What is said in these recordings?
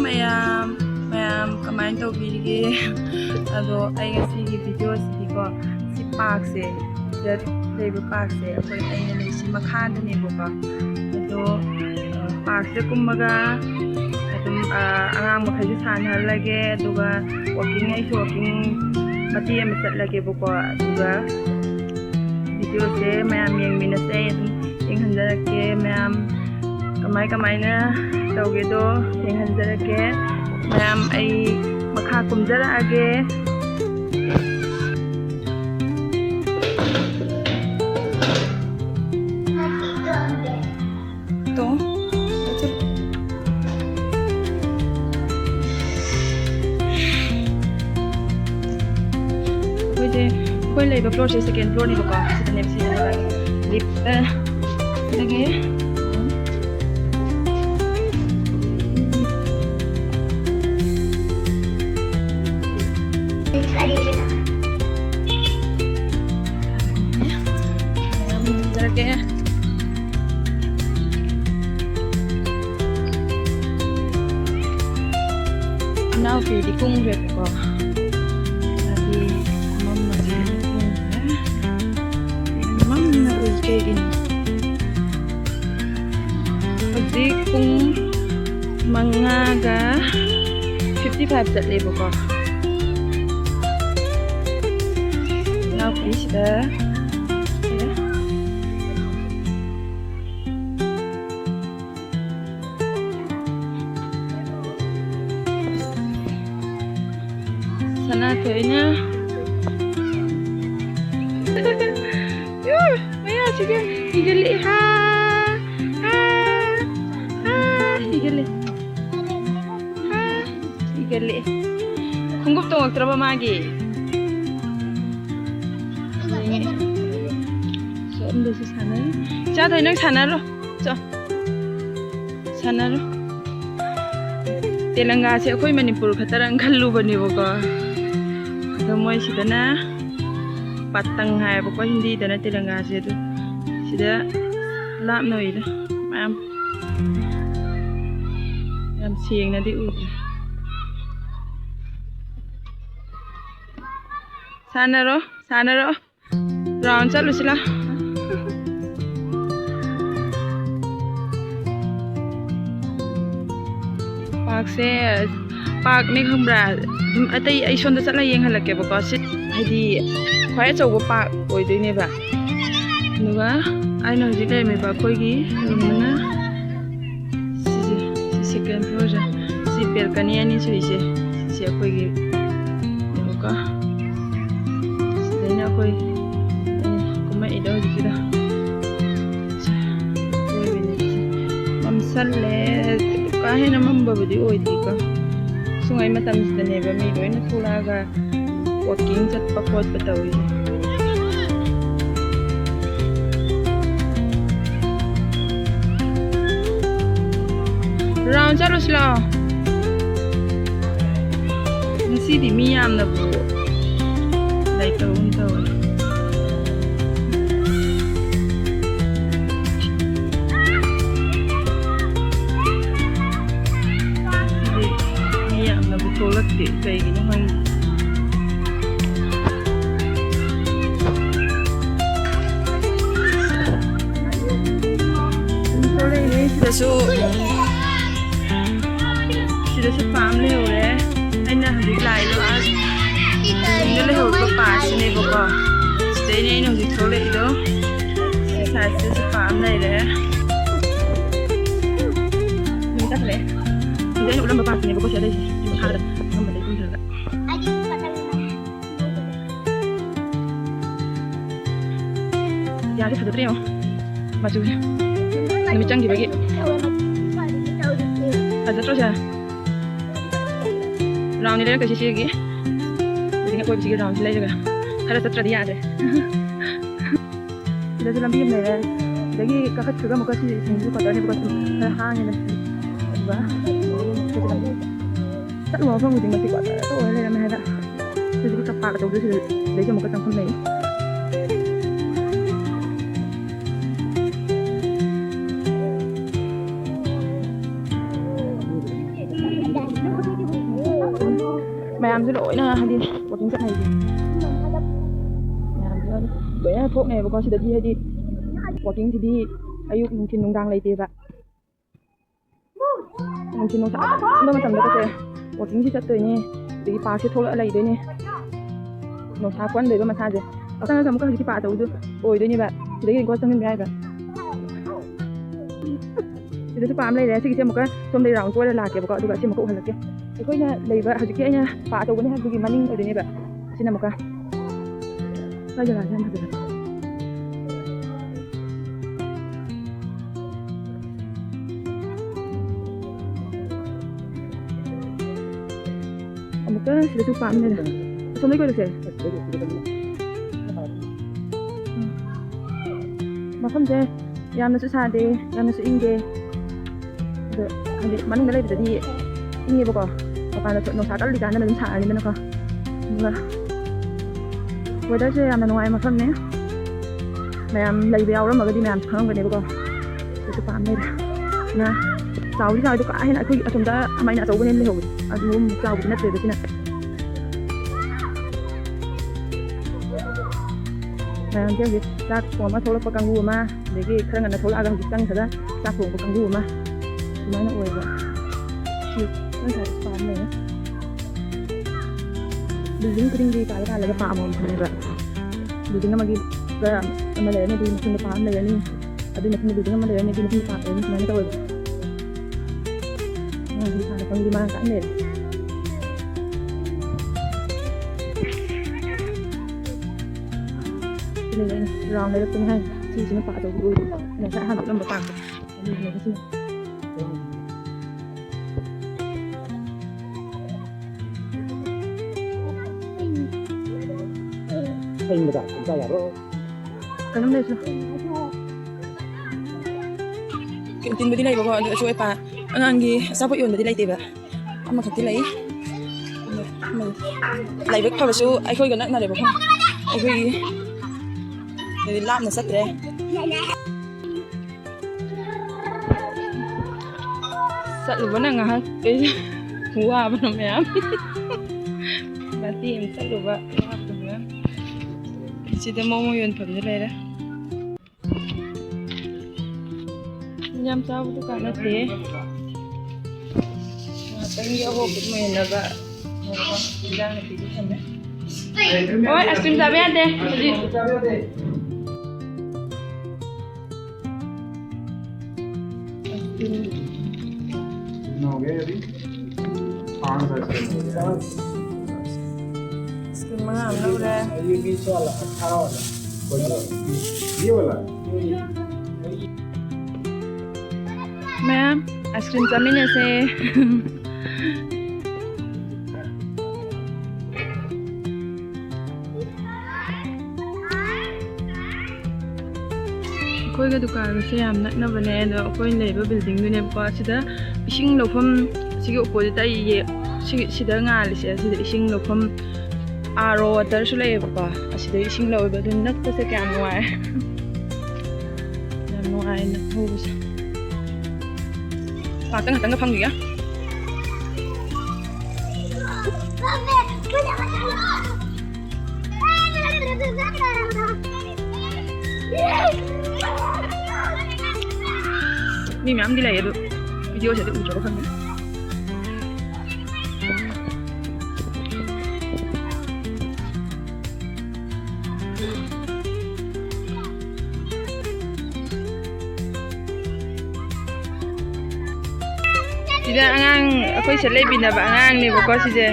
ꯃꯌꯥꯝ ꯀꯃꯥꯏꯅ ꯇꯧꯕꯤꯔꯤꯒꯦ ꯑꯗꯣ ꯑꯩ ꯉꯁꯤꯒꯤ ꯚꯤꯗꯤꯑꯣꯁꯤꯗꯤꯀꯣ ꯁꯤ ꯄꯥꯔꯛꯁꯦ ꯁꯤꯗ ꯂꯩꯕ ꯄꯥꯔꯛꯁꯦ ꯑꯩꯈꯣꯏ ꯑꯩꯅ ꯂꯩꯁꯤ ꯃꯈꯥꯗꯅꯦꯕꯀꯣ ꯑꯗꯣ ꯄꯥꯔꯛꯁꯤꯗ ꯀꯨꯝꯃꯒ ꯑꯗꯨꯝ ꯑꯉꯥꯡ ꯃꯈꯩꯁꯨ ꯁꯥꯟꯅꯍꯜꯂꯒꯦ ꯑꯗꯨꯒ ꯑꯩꯁꯨ ꯋꯥꯛꯀꯤꯡ ꯃꯇꯦꯛ ꯑꯃ ꯆꯠꯂꯒꯦꯕꯀꯣ ꯑꯗꯨꯒ ꯚꯤꯗꯤꯑꯣꯁꯦ ꯃꯌꯥꯝ ꯌꯦꯡꯃꯤꯟꯅꯁꯦ ꯑꯗꯨꯝ ꯌꯦꯡꯍꯟꯖꯔꯛꯀꯦ ꯃꯌꯥꯝ ꯀꯃꯥꯏꯅ ꯇꯧꯒꯦꯗꯣ ꯌꯦꯡꯍꯟꯖꯔꯛꯀꯦ ꯃꯌꯥꯝ ꯑꯩ ꯃꯈꯥ ꯀꯨꯝꯖꯔꯛꯑꯒꯦ ꯑꯩꯈꯣꯏ ꯂꯩꯕ ꯐ꯭ꯂꯣꯔꯁꯦ ꯁꯦꯀꯦꯟ ꯐ꯭ꯂꯣꯔꯅꯦꯕꯀꯣ ꯁꯤꯗꯅꯦꯕ ꯁꯤꯗꯅꯦꯕ ꯂꯤꯐꯇ ꯁꯤꯗꯒꯤ 이나우피디 꿍그랬고 여기 엄마지 맘나 울케긴 어디 꿍 망가가 55 잣레버거 이나우피 시다 sana kayaknya Maya juga higeli higeli 궁금 또 들어봐 마기 썸데서 사는 자 더이랑 사나로 자 사나로 Telangana से कोई मणिपुर खतर खलू बनेबको अदो मोय सिदना पतंग हायबको हिंदी दना तेलंगाना से दु सिदा लापनो इदा मैम सेंगनादि उद्रे सानरो राउंड चलुसिला पार्कसे पार्क ने खंब्रा अतई आई सोंदा चला येंहलकेबको सिट हाइदि ख्वाइ अचौबो पार्क ओइदोइनेबा नुगा आइना हजिक लेमेबा खोइगी रुमना सेकेंड फ्लोर सि बेलकनी अनि सुइसे सि खोइगी नेबको सिदैना खोइ कुमा इदो हजिकदा खोइबिने ममसले काहेना मम्बबुदी ओइदिका सुंगाई मतमसिदनेबा मी लोइना थोलागा वॉकिंग चटपा खोटपा तौइसे राउंड चलोसला ngasidi mi yamna bu laitawun tawa tolakte kaigino hang tole ne sidasu family hore aina hadi lai lo as indole ho ko pass ne boko stay ne no hadi tole ido sidasu family re minta le indole ulam pass ne boko sada ada kembali kunjung ya ada satu trio masuk ini canggih bagi ada terus ya round ini ke sisi lagi jadi nggak boleh sisi round lagi juga ada satu dia ada sudah sulam biam deh jadi kakak juga mau kasih seminggu kotornya bukan hanya nasi dua tất cả phong tình mà thì quả tôi đây là mày đã tôi chỉ cặp bạc đầu tư để cho một cái tấm phong này ꯃꯌꯥꯝꯁꯨ ꯂꯣꯏꯅ ꯍꯥꯏꯗꯤ ꯋꯥꯛꯀꯤꯡ ꯆꯠꯅꯩꯁꯦ ꯃꯌꯥꯝꯁꯨ ꯂꯣꯏꯅ ꯊꯣꯛꯅꯩꯕꯀꯣ ꯁꯤꯗꯗꯤ ꯍꯥꯏꯗꯤ ꯋꯥꯛꯀꯤꯡꯁꯤꯗꯤ ꯑꯌꯨꯛ ꯅꯨꯡꯊꯤꯟ ꯅꯨꯡꯗꯥꯡ ꯂꯩꯇꯦꯕ ꯅꯨꯡꯊꯤꯟ ꯅꯨꯡꯁꯥ ꯑꯀꯟꯕ ꯃꯇꯝꯗ ꯀꯁꯦ ꯋꯥꯛꯀꯤꯡꯁꯤ ꯆꯠꯇꯣꯏꯅꯦ ꯑꯗꯒꯤ ꯄꯥꯔꯛꯁꯦ ꯊꯣꯛꯂꯛꯑ ꯂꯩꯗꯣꯏꯅꯦ ꯅꯨꯡꯁꯥ ꯀꯟꯗꯣꯏꯕ ꯃꯁꯥꯁꯦ ꯆꯪꯉꯒ ꯑꯃꯨꯛꯀ ꯍꯧꯖꯤꯛꯀꯤ ꯄꯥꯔꯛ ꯑꯆꯧꯕꯗꯨ ꯑꯣꯏꯗꯣꯏꯅꯦꯕ ꯁꯤꯗꯒꯤ ꯏꯪꯀꯣ ꯆꯪꯍꯟꯕ ꯌꯥꯏꯕ ꯁꯤꯗꯁꯨ ꯄꯥꯝ ꯂꯩꯔꯦ ꯁꯤꯒꯤꯁꯦ ꯑꯃꯨꯛꯀ ꯁꯣꯝꯗꯩ ꯔꯥꯎꯟ ꯀꯣꯏꯔ ꯂꯥꯛꯀꯦꯕꯀꯣ ꯑꯗꯨꯒ ꯑꯁꯤ ꯑꯃꯨꯛꯀ ꯎꯍꯜꯂꯛꯀꯦ ꯑꯩꯈꯣꯏꯅ ꯂꯩꯕ ꯍꯧꯖꯤꯛꯀꯤ ꯑꯩꯅ ꯄꯥꯔꯛ ꯑꯆꯧꯕꯅꯤ ꯍꯥꯏꯕꯗꯨꯒꯤ ꯃꯅꯤꯡ ꯑꯣꯏꯗꯣꯏꯅꯦꯕ ꯁꯤꯅ ꯑꯃꯨꯛꯀ ꯁ꯭ꯋꯥꯏ ꯖꯒꯥꯁꯦ ꯌꯥꯝ ꯐꯖꯕ ꯑꯃꯨꯛꯀ ꯁꯤꯗꯁꯨ ꯄꯥꯝ ꯂꯩꯔꯦ ꯑꯁꯣꯝꯗꯩ ꯀꯣꯏꯔꯛꯁꯦ ꯃꯐꯝꯁꯦ ꯌꯥꯝꯅꯁꯨ ꯁꯥꯗꯦ ꯌꯥꯝꯅꯁꯨ ꯏꯪꯗꯦ ꯑꯗꯣ ꯍꯥꯏꯗꯤ ꯃꯅꯨꯡꯗ ꯂꯩꯕꯗꯗꯤ ꯏꯪꯉꯦꯕꯀꯣ ꯃꯄꯥꯟꯗ ꯅꯨꯡꯁꯥ ꯀꯜꯂꯤꯀꯥꯟꯗꯅ ꯑꯗꯨꯝ ꯁꯥꯔꯅꯤꯗꯅꯀꯣ ꯑꯗꯨꯒ ꯋꯦꯗꯔꯁꯦ ꯌꯥꯝꯅ ꯅꯨꯡꯉꯥꯏ ꯃꯐꯝꯅꯦ ꯃꯌꯥꯝ ꯂꯩꯕ ꯌꯥꯎꯔꯝꯃꯒꯗꯤ ꯃꯌꯥꯝꯁꯨ ꯈꯪꯉꯝꯒꯅꯦꯕꯀꯣ ꯁꯤꯁꯨ ꯄꯥꯝ ꯂꯩꯔꯦ ꯉꯥ ꯆꯥꯎꯗꯤ ꯆꯥꯎꯋꯦ ꯑꯗꯣ ꯀꯥ ꯍꯦꯟꯅ ꯑꯩꯈꯣꯏ ꯑꯁꯣꯝꯗ ꯑꯃꯥꯏꯅ ꯑꯆꯧꯕ ꯍꯦꯟꯅ ꯂꯩꯍꯧꯕꯗꯤ ꯑꯗꯨꯝ ꯆꯥꯎꯕꯗꯤ ꯅꯠꯇ꯭ꯔꯦꯕ ꯁꯤꯅ ꯃꯌꯥꯝꯁꯦ ꯍꯧꯖꯤꯛ ꯆꯥꯛ ꯊꯣꯡꯑꯒ ꯊꯣꯛꯂꯛꯄ ꯀꯥꯡꯕꯨ ꯑꯃ ꯑꯗꯒꯤ ꯈꯔ ꯉꯟꯅ ꯊꯣꯛꯂꯛꯑꯒ ꯍꯧꯖꯤꯛ ꯆꯪꯈ꯭ꯔꯒ ꯆꯥꯛ ꯊꯣꯡꯕ ꯀꯥꯡꯕꯨ ꯑꯃ ꯑꯗꯨꯃꯥꯏꯅ ꯑꯣꯏꯕ ꯁꯤ ꯉꯁꯥꯏ ꯄꯥꯝ ꯂꯩꯔꯦ ꯕꯤꯜꯗꯤꯡ ꯈꯨꯗꯤꯡꯒꯤ ꯀꯥꯜꯂꯒ ꯄꯥ ꯑꯃꯃꯝ ꯊꯝꯃꯦꯕ ꯕꯤꯜꯗꯤꯡ ꯑꯃꯒꯤ ꯑꯃ ꯂꯩꯔꯅꯤ ꯑꯗꯨꯒꯤ ꯃꯊꯪꯗ ꯄꯥ ꯑꯃ ꯂꯩꯔꯅꯤ ꯑꯗꯨꯒꯤ ꯃꯊꯪꯗ ꯕꯤꯜꯗꯤꯡ ꯑꯃ ꯂꯩꯔꯅꯤ ꯑꯗꯨꯒꯤ ꯃꯊꯪꯗ ꯄꯥ ꯂꯩꯔꯅꯤ ꯁꯨꯃꯥꯏꯅ ꯇꯧꯋꯦꯕ ꯉꯥꯒꯤ ꯁꯥꯟꯅꯐꯝꯒꯤ ꯃꯔꯥꯡ ꯀꯥꯏꯅ ꯂꯩꯔꯦ ꯔꯥꯎꯟ ꯂꯩꯔꯛꯄꯅꯤ ꯍꯥꯏ ꯁꯤꯁꯤꯅ ꯄꯥ ꯑꯆꯧꯕ ꯑꯣꯏꯗꯣꯏꯕ ꯑꯩꯅ ꯉꯁꯥꯏ ꯑꯍꯥꯟꯕ ꯎꯠꯂꯝꯕ ꯄꯥꯛꯇꯣ ꯑꯗꯨꯅꯦꯕ ꯁꯤꯅ ꯀꯩꯅꯣꯝ ꯂꯩꯁꯨ ꯀꯦꯟꯇꯤꯟꯕꯨꯗꯤ ꯂꯩꯕꯀꯣ ꯑꯗꯨ ꯑꯆꯣꯏ ꯑꯄꯥ ꯑꯉꯥꯡꯒꯤ ꯑꯆꯥꯄꯣꯠ ꯌꯣꯟꯕꯗꯤ ꯂꯩꯇꯦꯕ ꯑꯃꯈꯛꯇꯤ ꯂꯩ ꯂꯥꯏꯕꯛ ꯐꯕꯁꯨ ꯑꯩꯈꯣꯏꯒ ꯅꯛꯅꯔꯦꯕꯀꯣ ꯑꯩꯈꯣꯏꯒꯤ ꯂꯥꯞꯅ ꯆꯠꯇ꯭ꯔꯦ ꯆꯠꯂꯨꯕꯅ ꯉꯥꯏꯍꯥꯛ ꯋꯥꯕꯅ ꯃꯌꯥꯝ ꯃꯇꯦꯛ ꯑꯃ ꯆꯠꯂꯨꯕ ꯋꯥꯕꯗꯨꯒ ꯁꯤꯗ ꯃꯣꯃꯣ ꯌꯣꯟꯐꯝꯁꯨ ꯂꯩꯔꯦ ꯌꯥꯝ ꯆꯥꯎꯕ ꯗꯨꯀꯥꯟ ꯅꯠꯇꯦ ꯉꯥꯛꯇꯪꯒꯤ ꯑꯍꯣꯕ ꯃꯦꯟꯅꯕ ꯏꯟꯖꯥꯡ ꯅꯥꯄꯤꯗꯤ ꯊꯝꯃꯦ ꯍꯣꯏ ꯑꯥꯏꯁꯀ꯭ꯔꯤꯝ ꯆꯥꯕ ꯌꯥꯗꯦ ꯍꯧꯖꯤꯛ आइसक्रीम मंगा हम लोग रहे ये 20 वाला 18 वाला ये वाला मैम आइसक्रीम चामीने से ꯑꯩꯈꯣꯏꯒ ꯗꯨꯀꯥꯟꯁꯦ ꯌꯥꯝ ꯅꯛꯅꯕꯅꯦ ꯑꯗꯣ ꯑꯩꯈꯣꯏꯅ ꯂꯩꯕ ꯕꯤꯜꯗꯤꯡꯗꯨꯅꯦꯕꯀꯣ ꯁꯤꯗ ꯏꯁꯤꯡ ꯂꯧꯐꯝ ꯁꯤꯒꯤ ꯑꯣꯄꯣꯖꯤꯠꯇ ꯑꯩ ꯁꯤꯗ ꯉꯥꯜꯂꯤꯁꯦ ꯑꯁꯤꯗ ꯏꯁꯤꯡ ꯂꯧꯐꯝ RO ꯋꯥꯇꯔꯁꯨ ꯂꯩꯌꯦꯕꯀꯣ ꯑꯁꯤꯗ ꯏꯁꯤꯡ ꯂꯧꯋꯦꯕ ꯑꯗꯨ ꯅꯛꯄꯁꯦ ꯀꯌꯥꯝ ꯅꯨꯡꯉꯥꯏ ꯌꯥꯝ ꯅꯨꯡꯉꯥꯏꯅ ꯊꯧꯕꯁꯦ ꯄꯥꯛꯇ ꯉꯥꯛꯇꯪꯒ ꯐꯪꯈꯤꯒ ꯃꯤ ꯃꯌꯥꯝꯗꯤ ꯂꯩ ꯑꯗꯨ ꯚꯤꯗꯤꯑꯣꯁꯤꯗꯤ ꯎꯗ꯭ꯔꯕ ꯈꯪꯗꯦ sida angang akoy sa leibinaba angang ni bako sije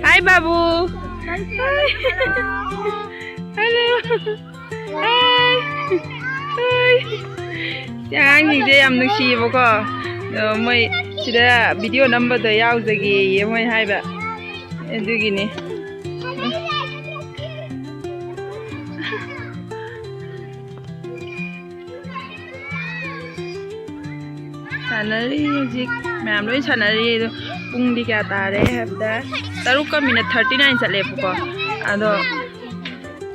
hi babu hello hi hi angang ni je yam nuksi bako moi sida video number da yauzage ye moi haiba edugini sanari hojik ma'am लोई सानरी पुंगदी क्या तारे हबदा तरुक का minute 39 चले बको अदो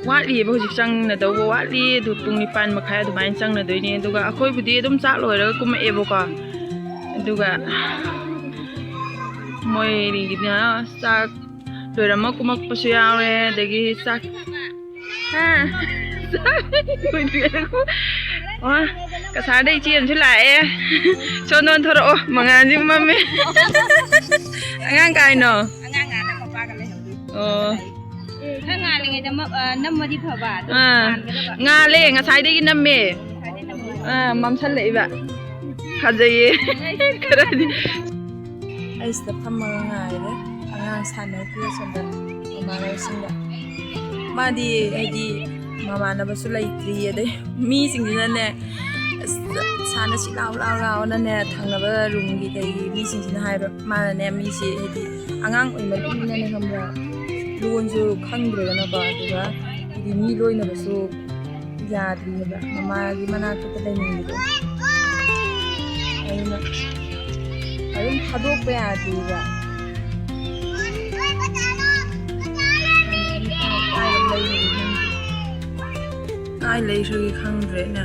वाटली हजिक चंगना दौबो वाटली दु पुंग निपान मखाय दुमाइन चंगना दोइनी दुगा अखोय बुदि एदुम चाक लोइरगा कुमए बको दुगा मोय रिगिना चाक ꯂꯣꯏꯔꯝꯃ ꯀꯨꯝꯃꯛꯄꯁꯨ ꯌꯥꯎꯔꯦ ꯑꯗꯒꯤ ꯆꯥꯛ ꯀꯁꯥꯔꯗꯩ ꯏꯆꯦ ꯑꯃꯁꯨ ꯂꯥꯛꯑꯦ ꯁꯣꯟꯗꯣꯟ ꯊꯣꯔꯛꯑꯣ ꯃꯉꯥꯟꯁꯤ ꯃꯝꯃꯦ ꯑꯉꯥꯡ ꯀꯥꯏꯅꯣ ꯑꯉꯥꯡ ꯉꯥꯅ ꯃꯄꯥꯒ ꯂꯩꯍꯧꯔꯤ ꯑꯣ ꯈꯔ ꯉꯥꯜꯂꯤꯉꯩꯗ ꯅꯝꯃꯗꯤ ꯐꯕ ꯉꯥꯜꯂꯦ ꯉꯁꯥꯏꯗꯒꯤ ꯅꯝꯃꯦ ꯃꯝꯁꯜꯂꯛꯏꯕ ꯐꯖꯩꯌꯦ ꯈꯔꯗꯤ ꯑꯩꯁꯤꯗ ꯐꯝꯃꯒ ꯉꯥꯏꯔꯦ ꯑꯉꯥꯡ ꯁꯥꯟꯅꯈꯤꯕ ꯁꯣꯝꯗ ꯃꯃꯥꯟꯅꯕꯁꯤꯡꯒ ꯃꯥꯗꯤ ꯍꯥꯏꯗꯤ ꯃꯃꯥꯟꯅꯕꯁꯨ ꯂꯩꯇ꯭ꯔꯤ ꯑꯗꯩ ꯃꯤꯁꯤꯡꯁꯤꯅꯅꯦ ꯁꯥꯟꯅꯁꯤ ꯂꯥꯎ ꯂꯥꯎ ꯂꯥꯎꯅꯅꯦ ꯊꯪꯅꯕ ꯔꯨꯝꯒꯤ ꯀꯩꯒꯤ ꯃꯤꯁꯤꯡꯁꯤꯅ ꯍꯥꯏꯕ ꯃꯥꯅꯅꯦ ꯃꯤꯁꯤ ꯍꯥꯏꯗꯤ ꯑꯉꯥꯡ ꯑꯣꯏꯃꯟꯕꯅꯤꯅꯅꯦ ꯈꯪꯕ꯭ꯔꯥ ꯂꯣꯟꯁꯨ ꯈꯪꯗ꯭ꯔꯦꯗꯅꯀꯣ ꯑꯗꯨꯒ ꯍꯥꯏꯗꯤ ꯃꯤ ꯂꯣꯏꯅꯕꯁꯨ ꯌꯥꯗ꯭ꯔꯤꯑꯕ ꯃꯃꯥꯒꯤ ꯃꯅꯥꯛꯇ ꯂꯩꯅꯤꯡꯕꯗꯣ ꯑꯗꯨꯅ ꯑꯗꯨꯝ ꯊꯥꯗꯣꯛꯄ ꯌꯥꯗ꯭ꯔꯤꯕ ꯀꯥꯏ ꯂꯩꯈ꯭ꯔꯒꯦ ꯈꯪꯗ꯭ꯔꯦꯅ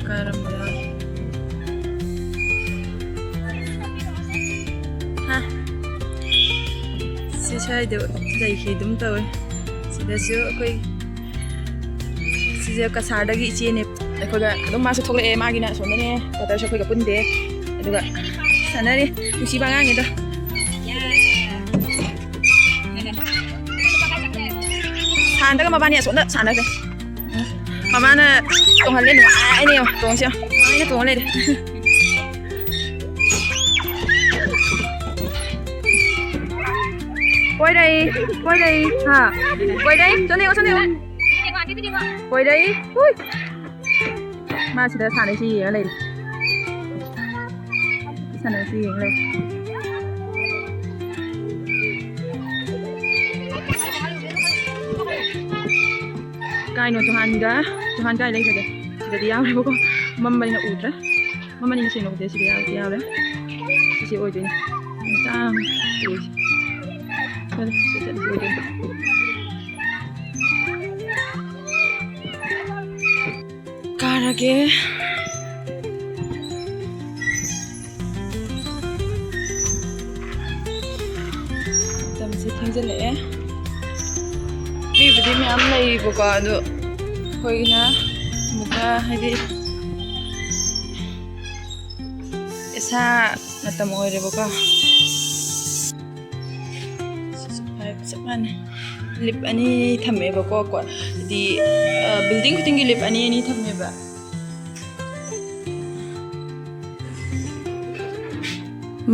ꯀꯥꯏꯔꯝꯕ ꯍꯥ ꯁꯤ ꯁ꯭ꯋꯥꯏꯗ ꯂꯩꯈꯤ ꯑꯗꯨꯝ ꯇꯧꯋꯦ ꯁꯤꯗꯁꯨ ꯑꯩꯈꯣই ꯁꯤꯁꯦ ꯀꯁꯥꯔꯗꯒꯤ ꯏꯆꯦꯅꯦ ꯑꯩꯈꯣꯏꯒ ꯑꯗꯨꯝ ꯃꯥꯁꯨ ꯊꯣꯛꯂꯛꯑꯦ ꯃꯥꯒꯤꯅ ꯑꯁꯣꯝꯗꯅꯦ ꯀ꯭ꯋꯥꯇꯔꯁꯨ ꯑꯩꯈꯣꯏꯒ ꯄꯨꯟꯗꯦ ꯑꯗꯨꯒ ꯁꯥꯟꯅꯔꯤ ꯅꯨꯡꯁꯤꯕ ꯑꯉꯥꯡꯅꯤꯗ ꯁꯥꯟꯗꯒ ꯃꯕꯥꯅꯤ ꯑꯁꯣꯝꯗ ꯁꯥꯟꯅꯈ꯭ꯔꯦ ꯃꯃꯥꯅ ꯇꯣꯡꯍꯜꯂꯦ ꯅꯨꯡꯉꯥꯏꯅꯦ ꯇꯣꯡꯁꯦ ꯅꯨꯡꯉꯥꯏꯅ ꯇꯣꯡ ꯂꯩꯔꯦ quay đây hả quay đây cho nhiều quay đây ui mà chỉ là sản này gì lên sản này gì lên cái nó cho han cái đây kìa chỉ là đi áo đấy bố con mâm này nó ụt đấy mâm này nó chỉ nó chỉ đi áo đấy chỉ ôi đấy ta ꯀꯥꯔꯒꯦ ꯃꯇꯝꯁꯦ ꯊꯦꯡꯖꯤꯜꯂꯛꯑꯦ ꯃꯤꯕꯨꯗꯤ ꯃꯌꯥꯝ ꯂꯩꯕꯀꯣ ꯑꯗꯣ ꯑꯩꯈꯣꯏꯅ ꯑꯃꯨꯛꯀ ꯍꯥꯏꯗꯤ ꯏꯁꯥ ꯃꯇꯝ ꯑꯣꯏꯔꯦꯕꯀꯣ ꯆꯞ ꯃꯥꯟꯅꯩ ꯂꯤꯞ ꯑꯅꯤ ꯊꯝꯃꯦꯕꯀꯣ ꯍꯥꯏꯗꯤ ꯕꯤꯜꯗꯤꯡ ꯈꯨꯗꯤꯡꯒꯤ ꯂꯤꯞ ꯑꯅꯤ ꯊꯝꯃꯦꯕ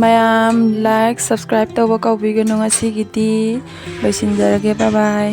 ꯃꯌꯥꯝ ꯂꯥꯏꯛ ꯁꯕꯁꯀ꯭ꯔꯥꯏꯕ ꯇꯧꯕ ꯀꯥꯎꯕꯤꯒꯅꯨ ꯉꯁꯤꯒꯤꯗꯤ ꯂꯣꯏꯁꯤꯟꯖꯔꯒꯦ ꯕꯥꯏ ꯕꯥꯏ